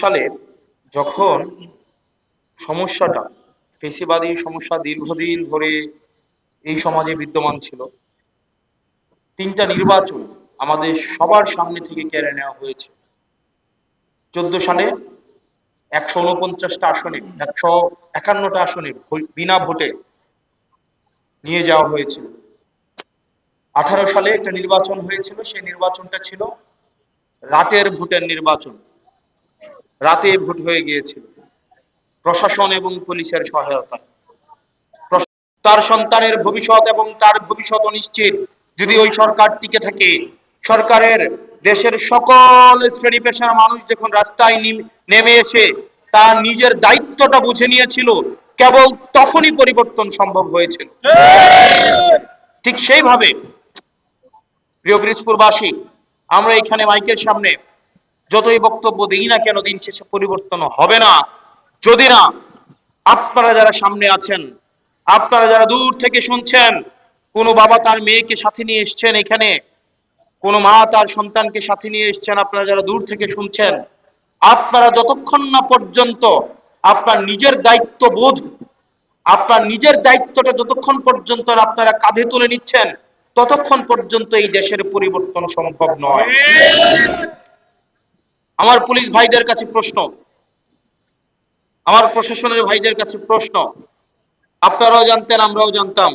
সালে যখন সমস্যাটা ফেসিবাদী সমস্যা দীর্ঘদিন ধরে এই সমাজে বিদ্যমান ছিল, তিনটা নির্বাচন আমাদের সবার সামনে থেকে কেড়ে নেওয়া হয়েছে। 14 সালে 149টা আসনে 151টা আসনে বিনা ভোটে নিয়ে যাওয়া হয়েছিল। 18 সালে একটা নির্বাচন হয়েছিল, সেই নির্বাচনটা ছিল রাতের ভোটের নির্বাচন। রাতে ভোট হয়ে গিয়েছিল প্রশাসন এবং পুলিশের সহায়তায়। তার সন্তানের ভবিষ্যৎ এবং তার ভবিষ্যৎ অনিশ্চিত যদি ওই সরকার টিকে থাকে, সরকারের দেশের সকল শ্রেণী পেশার মানুষ যখন রাস্তায় নেমে এসে তার নিজের দায়িত্বটা বুঝে নিয়েছিল, কেবল তখনই পরিবর্তন সম্ভব হয়েছিল। ঠিক সেইভাবে প্রিয় পিরোজপুরবাসী, আমরা এখানে মাইকের সামনে যতই বক্তব্য দিই না কেন, দিন শেষে পরিবর্তন হবে না যদি না আপনারা যারা সামনে আছেন, আপনারা যারা দূর থেকে শুনছেন, কোনো বাবা তার মেয়েকে সাথে নিয়ে এসছেন এখানে, কোনো মা তার সন্তানকে সাথে নিয়ে এসছেন, আপনারা যারা দূর থেকে শুনছেন, আপনারা যতক্ষণ না পর্যন্ত আপনার নিজের দায়িত্ববোধ, আপনার নিজের দায়িত্বটা যতক্ষণ পর্যন্ত আপনারা কাঁধে তুলে নিচ্ছেন, ততক্ষণ পর্যন্ত এই দেশের পরিবর্তন সম্ভব নয়। আমার পুলিশ ভাইদের কাছে প্রশ্ন, আমার প্রশাসনের ভাইদের কাছে প্রশ্ন, আপনারাও জানতেন আমরাও জানতাম,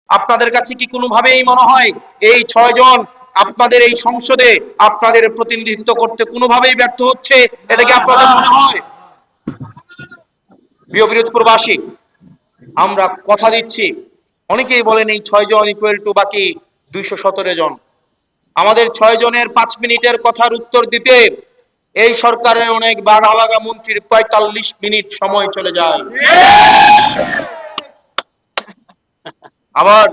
আপনাদের কাছে কি কোনোভাবেই মনে হয় এই 6 জন আপনাদের এই সংসদে আপনাদের প্রতিনিধিত্ব করতে কোনোভাবেই ব্যর্থ হচ্ছে? এটা কি আপনাদের মনে হয়? প্রিয় পিরোজপুরবাসী, আমরা কথা দিচ্ছি, অনেকেই বলেন এই 6 জন ইকুয়াল টু বাকি 217 জন। আমাদের 6 জনের 5 মিনিটের কথার উত্তর দিতে এই সরকারের অনেক বাঘা বাঘা মন্ত্রীর 45 মিনিট সময় চলে যায়। আবার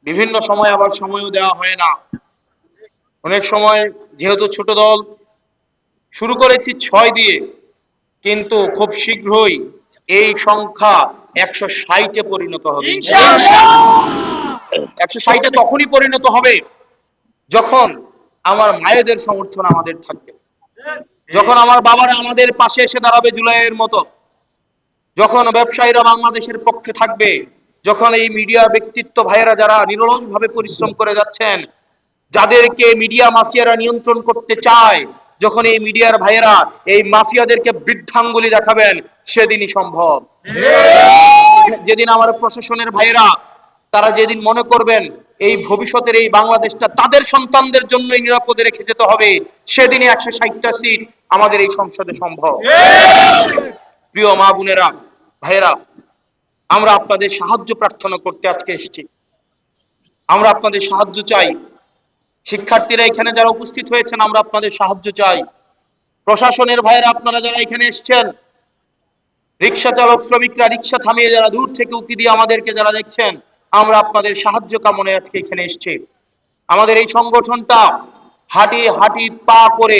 বিভিন্ন সময় আবার সময়ও দেওয়া হয় না। অনেক সময় যেহেতু ছোট দল, শুরু করেছি 6 দিয়ে, কিন্তু খুব শীঘ্রই এই সংখ্যা 160-এ পরিণত হবে। 160-এ তখনই পরিণত হবে যখন আমার মায়েদের সমর্থন আমাদের থাকবে, যখন আমার বাবারা আমাদের পাশে এসে দাঁড়াবে জুলাইয়ের মতো, যখন ব্যবসায়ীরা বাংলাদেশের পক্ষে থাকবে, যখন এই মিডিয়া ব্যক্তিত্ব ভাইয়েরা যারা নিরলসভাবে পরিশ্রম করে যাচ্ছেন, যাদেরকে মিডিয়া মাফিয়ারা নিয়ন্ত্রণ করতে চায়, যখন এই মিডিয়ার ভাইয়েরা এই মাফিয়াদেরকে বৃদ্ধাঙ্গুলি দেখাবেন, সেদিনই সম্ভব। যেদিন আমার প্রশাসনের ভাইয়েরা তারা যেদিন মনে করবেন এই ভবিষ্যতের এই বাংলাদেশটা তাদের সন্তানদের জন্যই নিরাপদে রেখে যেতে হবে, সেদিনই 160টা সিট আমাদের এই সংসদে সম্ভব। প্রিয় মা বোনেরা, ভাইয়েরা, আমরা আপনাদের সাহায্য প্রার্থনা করতে আজকে এসেছি। আমরা আপনাদের সাহায্য চাই। শিক্ষার্থীরা এখানে যারা উপস্থিত হয়েছেন, আমরা আপনাদের সাহায্য চাই। প্রশাসনের ভাইয়েরা আপনারা যারা এখানে এসেছেন, রিক্সা চালক শ্রমিকরা রিক্সা থামিয়ে যারা দূর থেকে উকি দিয়ে আমাদেরকে যারা দেখছেন, আমরা আপনাদের সাহায্য কামনায় আজকে এখানে এসেছি। আমাদের এই সংগঠনটা হাঁটি হাঁটি পা করে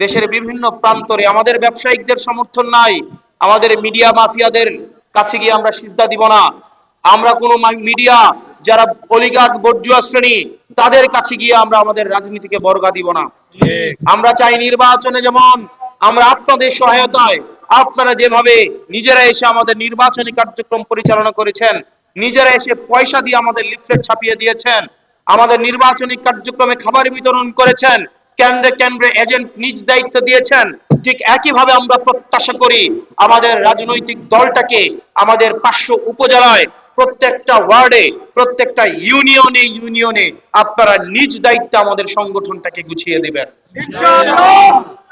দেশের বিভিন্ন প্রান্তরে, আমাদের ব্যবসায়িকদের সমর্থন নাই, আমাদের মিডিয়া মাফিয়াদের কাছে গিয়ে আমরা সিজদা দিব না, আমরা কোনো মিডিয়া যারা অলিগার্ড বর্জুয়া শ্রেণী তাদের কাছে গিয়ে আমরা আমাদের রাজনীতিকে বর্গা দিব না। আমরা চাই নির্বাচনে যেমন আমরা আপনাদের সহায়তায়, আপনারা যেভাবে নিজেরা এসে আমাদের নির্বাচনী কার্যক্রম পরিচালনা করেছেন, নিজেরা এসে পয়সা দিয়ে আমাদের লিফলেট ছাপিয়ে দিয়েছেন, আমাদের নির্বাচনী কার্যক্রমে খাবার বিতরণ করেছেন, কেন্দ্রে কেন্দ্রে এজেন্ট নিজ দায়িত্ব দিয়েছেন, ঠিক একইভাবে আমরা প্রত্যাশা করি আমাদের রাজনৈতিক দলটাকে আমাদের 500 উপজেলায়, প্রত্যেকটা ওয়ার্ডে, প্রত্যেকটা ইউনিয়নে ইউনিয়নে আপনারা নিজ দায়িত্বে আমাদের সংগঠনটাকে গুছিয়ে দিবেন।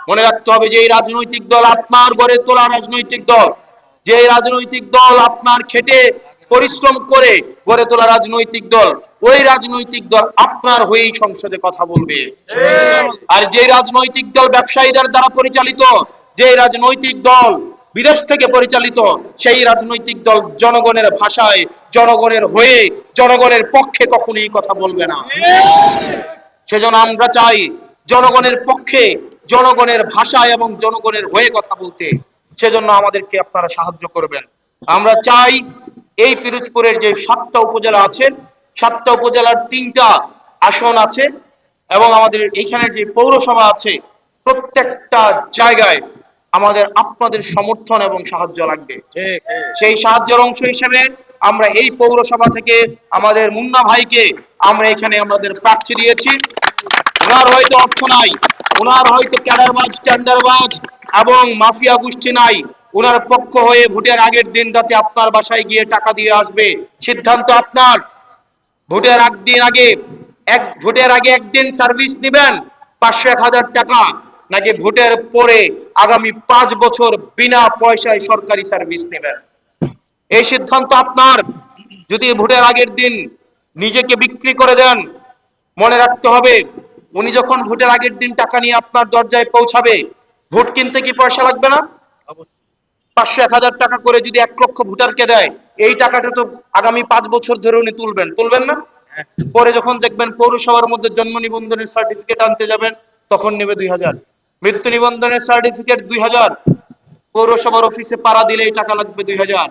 মনে রাখতে হবে যে এই রাজনৈতিক দল আপনার গড়ে তোলা রাজনৈতিক দল, যে রাজনৈতিক দল আপনার খেটে পরিশ্রম করে গড়ে তোলা রাজনৈতিক দল, ওই রাজনৈতিক দল আপনার হয়েই সংসদে কথা বলবে। আর যে রাজনৈতিক দল ব্যবসায়ীদের দ্বারা পরিচালিত, যে রাজনৈতিক দল বিদেশ থেকে পরিচালিত, সেই রাজনৈতিক দল জনগণের ভাষায়, জনগণের হয়ে, জনগণের পক্ষে কখনোই কথা বলবে না। সেজন্য আমরা চাই জনগণের পক্ষে, জনগণের ভাষায় এবং জনগণের হয়ে কথা বলতে। সেজন্য আমাদেরকে আপনারা সাহায্য করবেন। আমরা চাই এই পিরোজপুরের যে 7টা উপজেলা আছে, 7টা উপজেলার 3টা আসন আছে, এবং আমাদের এইখানে যে পৌরসভা আছে, প্রত্যেকটা জায়গায় আমাদের আপনাদের সমর্থন এবং সাহায্য লাগবে। সেই সাহায্যের অংশ হিসেবে আমরা এই পৌরসভা থেকে আমাদের মুন্না ভাইকে আমরা এখানে আমাদের প্রার্থী দিয়েছি। ওনার হয়তো অর্থ নাই, ওনার হয়তো ক্যাডারবাজ টেন্ডারবাজ এবং মাফিয়া গোষ্ঠী নাই, ওনার পক্ষ হয়ে ভোটের আগের দিন যাতে আপনার বাসায় গিয়ে টাকা দিয়ে আসবে সিদ্ধান্ত আপনার। ভোটের ভোটের আগে একদিন সার্ভিস দিবেন 500-1000 টাকা, নাকি ভোটের পরে আগামী 5 বছর বিনা পয়সায় সরকারি সার্ভিস নেবেন, এই সিদ্ধান্ত আপনার। যদি ভোটের আগের দিন নিজেকে বিক্রি করে দেন, মনে রাখতে হবে উনি যখন ভোটের আগের দিন টাকা নিয়ে আপনার দরজায় পৌঁছাবে, ভোট কিনতে কি পয়সা লাগবে না? 500-1000 টাকা করে যদি 1 লক্ষ ভোটারকে দেয়, এই টাকাটা তো আগামী 5 বছর ধরে উনি তুলবেন না? পরে যখন দেখবেন পৌরসভার মধ্যে জন্ম নিবন্ধনের সার্টিফিকেট আনতে যাবেন, তখন নেবে 2000, মৃত্যু নিবন্ধনের সার্টিফিকেট 2000, পৌরসভার অফিসে পাড়া দিলে এই টাকা লাগবে 2000।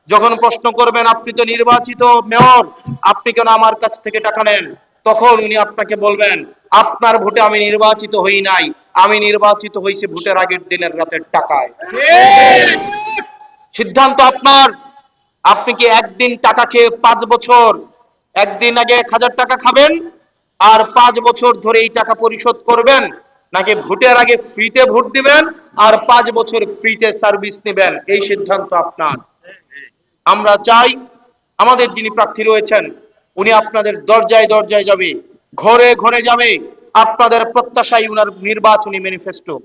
যখন প্রশ্ন করবেন আপনি তো নির্বাচিত মেয়র, আপনি কেন আমার কাছ থেকে টাকা নেন, তখন উনি আপনাকে বলবেন আপনার ভোটে আমি নির্বাচিত হই নাই, আমি নির্বাচিত হয়েছি ভোটের আগের দিনের রাতের টাকায়। সিদ্ধান্ত আপনার। আপনি কি একদিন টাকা খেয়ে 5 বছর, একদিন আগে 1000 টাকা খাবেন আর 5 বছর ধরে এই টাকা পরিশোধ করবেন, নাকি ভোটের আগে ফ্রিতে ভোট দিবেন আর 5 বছর ফ্রিতে সার্ভিস নেবেন, এই সিদ্ধান্ত আপনার। আমরা চাই আমাদের যিনি প্রার্থী রয়েছেন উনি আপনাদের দরজায় দরজায় যাবে, ঘরে ঘরে যাবে, আপনাদের প্রত্যাশাই উনার নির্বাচনী ম্যানিফেস্টো,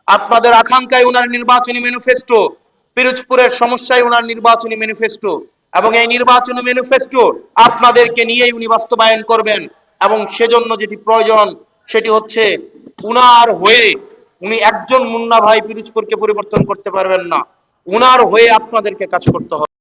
আপনাদের আকাঙ্ক্ষায় উনার নির্বাচনী ম্যানিফেস্টো, পিরোজপুরের সমস্যায় উনার নির্বাচনী ম্যানিফেস্টো, এবং এই নির্বাচনী ম্যানিফেস্টো আপনাদেরকে নিয়েই উনি বাস্তবায়ন করবেন। এবং সেজন্য যেটি প্রয়োজন সেটি হচ্ছে উনার হয়ে, উনি একজন মুন্না ভাই পিরোজপুরকে পরিবর্তন করতে পারবেন না, উনার হয়ে আপনাদেরকে কাজ করতে হবে।